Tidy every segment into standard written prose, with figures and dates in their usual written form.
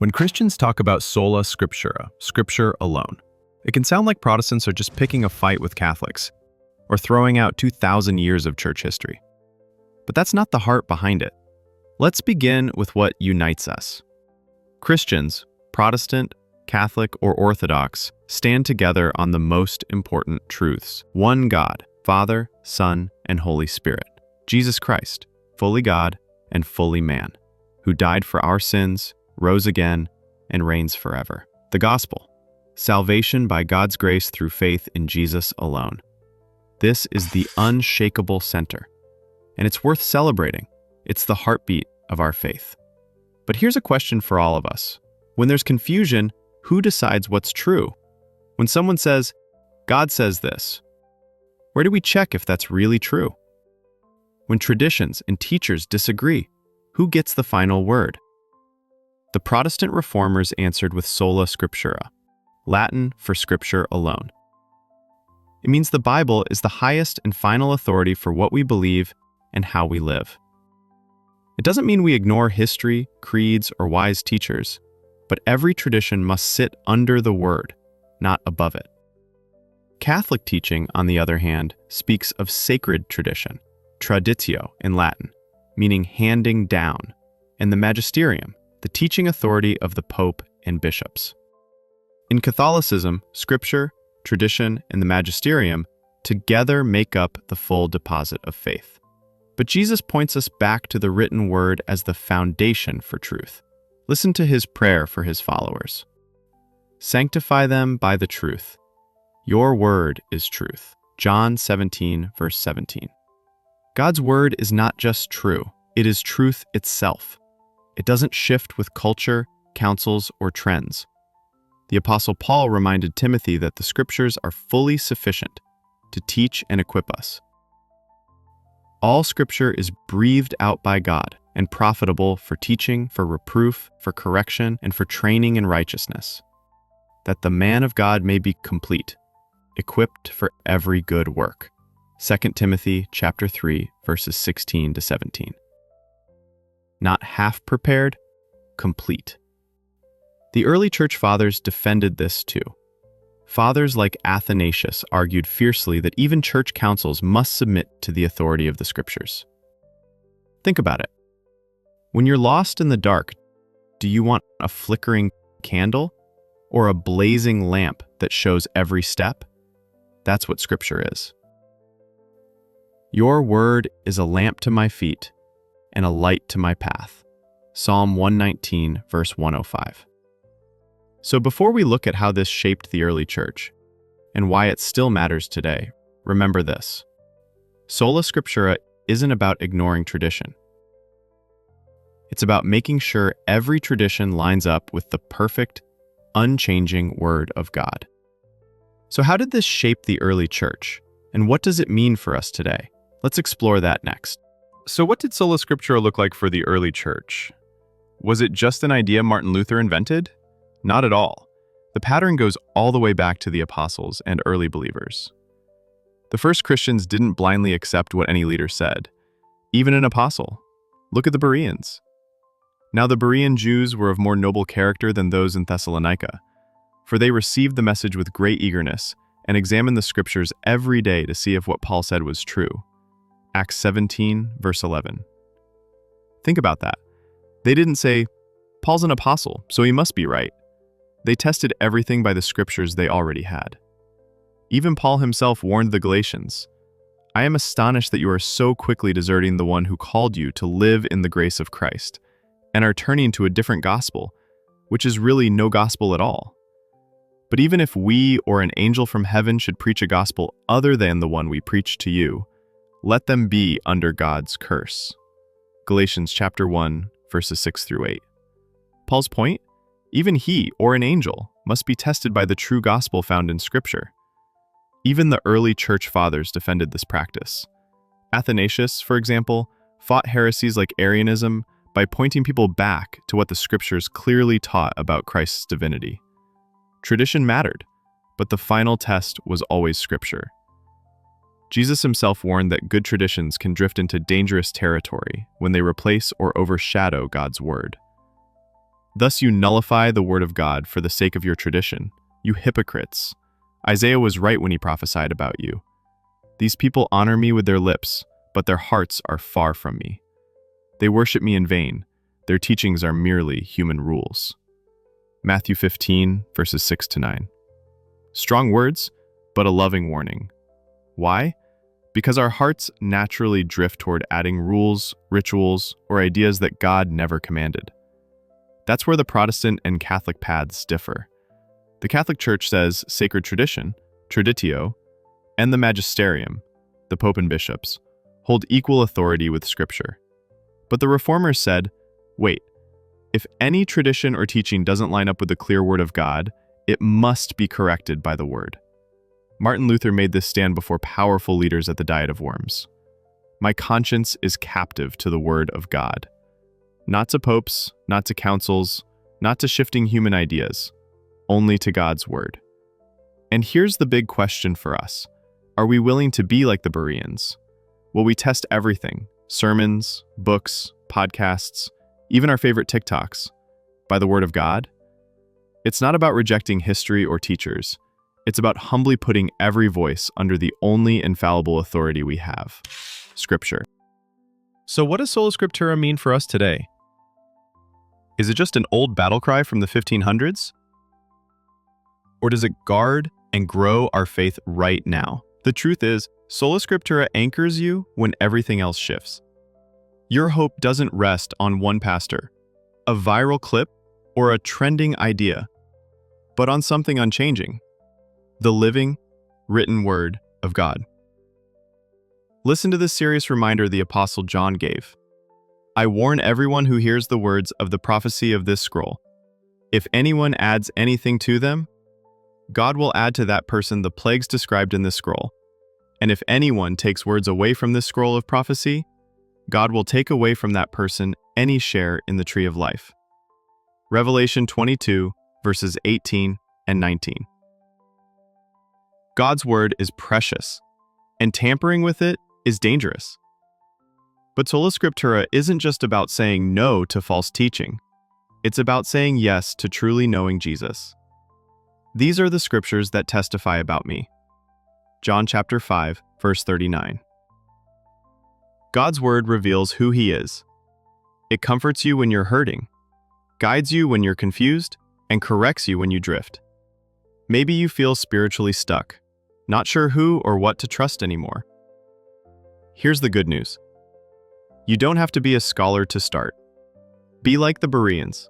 When Christians talk about sola scriptura, scripture alone, it can sound like Protestants are just picking a fight with Catholics or throwing out 2,000 years of church history. But that's not the heart behind it. Let's begin with what unites us. Christians, Protestant, Catholic, or Orthodox, stand together on the most important truths. One God, Father, Son, and Holy Spirit. Jesus Christ, fully God and fully man, who died for our sins, rose again, and reigns forever. The Gospel, salvation by God's grace through faith in Jesus alone. This is the unshakable center, and it's worth celebrating. It's the heartbeat of our faith. But here's a question for all of us. When there's confusion, who decides what's true? When someone says, God says this, where do we check if that's really true? When traditions and teachers disagree, who gets the final word? The Protestant reformers answered with Sola Scriptura, Latin for scripture alone. It means the Bible is the highest and final authority for what we believe and how we live. It doesn't mean we ignore history, creeds, or wise teachers, but every tradition must sit under the Word, not above it. Catholic teaching, on the other hand, speaks of sacred tradition, traditio in Latin, meaning handing down, and the magisterium, the teaching authority of the Pope and bishops. In Catholicism, Scripture, tradition, and the magisterium together make up the full deposit of faith. But Jesus points us back to the written word as the foundation for truth. Listen to his prayer for his followers. Sanctify them by the truth. Your word is truth. John 17, verse 17. God's word is not just true, it is truth itself. It doesn't shift with culture, councils, or trends. The Apostle Paul reminded Timothy that the Scriptures are fully sufficient to teach and equip us. All Scripture is breathed out by God and profitable for teaching, for reproof, for correction, and for training in righteousness, that the man of God may be complete, equipped for every good work. 2 Timothy chapter 3, verses 16 to 17. Not half prepared, complete. The early church fathers defended this too. Fathers like Athanasius argued fiercely that even church councils must submit to the authority of the Scriptures. Think about it. When you're lost in the dark, do you want a flickering candle or a blazing lamp that shows every step? That's what Scripture is. Your word is a lamp to my feet and a light to my path. Psalm 119, verse 105. So before we look at how this shaped the early church and why it still matters today, remember this. Sola Scriptura isn't about ignoring tradition. It's about making sure every tradition lines up with the perfect, unchanging Word of God. So how did this shape the early church, and what does it mean for us today? Let's explore that next. So what did Sola Scriptura look like for the early church? Was it just an idea Martin Luther invented? Not at all. The pattern goes all the way back to the apostles and early believers. The first Christians didn't blindly accept what any leader said, even an apostle. Look at the Bereans. Now the Berean Jews were of more noble character than those in Thessalonica, for they received the message with great eagerness and examined the Scriptures every day to see if what Paul said was true. Acts 17, verse 11. Think about that. They didn't say, Paul's an apostle, so he must be right. They tested everything by the Scriptures they already had. Even Paul himself warned the Galatians, I am astonished that you are so quickly deserting the one who called you to live in the grace of Christ, and are turning to a different gospel, which is really no gospel at all. But even if we or an angel from heaven should preach a gospel other than the one we preach to you, let them be under God's curse. Galatians chapter 1, verses 6 through 8. Paul's point? Even he, or an angel, must be tested by the true gospel found in Scripture. Even the early church fathers defended this practice. Athanasius, for example, fought heresies like Arianism by pointing people back to what the Scriptures clearly taught about Christ's divinity. Tradition mattered, but the final test was always Scripture. Jesus himself warned that good traditions can drift into dangerous territory when they replace or overshadow God's word. Thus you nullify the word of God for the sake of your tradition. You hypocrites! Isaiah was right when he prophesied about you. These people honor me with their lips, but their hearts are far from me. They worship me in vain. Their teachings are merely human rules. Matthew 15, verses 6-9. Strong words, but a loving warning. Why? Because our hearts naturally drift toward adding rules, rituals, or ideas that God never commanded. That's where the Protestant and Catholic paths differ. The Catholic Church says sacred tradition, traditio, and the magisterium, the Pope and bishops, hold equal authority with Scripture. But the Reformers said, wait, if any tradition or teaching doesn't line up with the clear Word of God, it must be corrected by the Word. Martin Luther made this stand before powerful leaders at the Diet of Worms. My conscience is captive to the Word of God. Not to popes, not to councils, not to shifting human ideas, only to God's Word. And here's the big question for us. Are we willing to be like the Bereans? Will we test everything, sermons, books, podcasts, even our favorite TikToks, by the Word of God? It's not about rejecting history or teachers. It's about humbly putting every voice under the only infallible authority we have, Scripture. So what does Sola Scriptura mean for us today? Is it just an old battle cry from the 1500s? Or does it guard and grow our faith right now? The truth is, Sola Scriptura anchors you when everything else shifts. Your hope doesn't rest on one pastor, a viral clip, or a trending idea, but on something unchanging, the living, written Word of God. Listen to this serious reminder the Apostle John gave. I warn everyone who hears the words of the prophecy of this scroll. If anyone adds anything to them, God will add to that person the plagues described in this scroll. And if anyone takes words away from this scroll of prophecy, God will take away from that person any share in the tree of life. Revelation 22, verses 18 and 19. God's word is precious, and tampering with it is dangerous. But Sola Scriptura isn't just about saying no to false teaching. It's about saying yes to truly knowing Jesus. These are the scriptures that testify about me. John chapter 5, verse 39. God's word reveals who He is. It comforts you when you're hurting, guides you when you're confused, and corrects you when you drift. Maybe you feel spiritually stuck, not sure who or what to trust anymore. Here's the good news. You don't have to be a scholar to start. Be like the Bereans.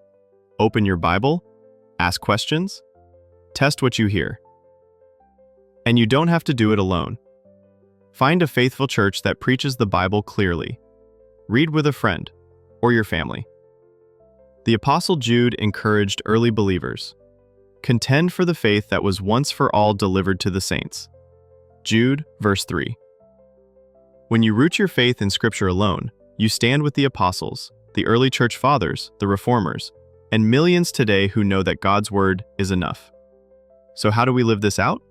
Open your Bible, ask questions, test what you hear. And you don't have to do it alone. Find a faithful church that preaches the Bible clearly. Read with a friend or your family. The Apostle Jude encouraged early believers. Contend for the faith that was once for all delivered to the saints. Jude, verse 3. When you root your faith in Scripture alone, you stand with the apostles, the early church fathers, the reformers, and millions today who know that God's word is enough. So how do we live this out?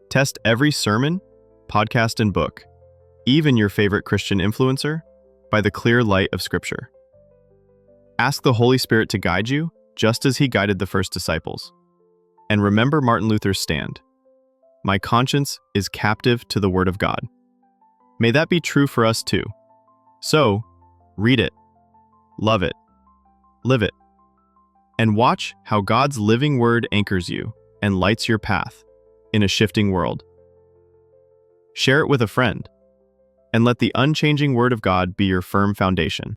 Test every sermon, podcast, and book, even your favorite Christian influencer, by the clear light of Scripture. Ask the Holy Spirit to guide you, just as He guided the first disciples. And remember Martin Luther's stand. My conscience is captive to the Word of God. May that be true for us too. So, read it, love it, live it, and watch how God's living Word anchors you and lights your path in a shifting world. Share it with a friend, and let the unchanging Word of God be your firm foundation.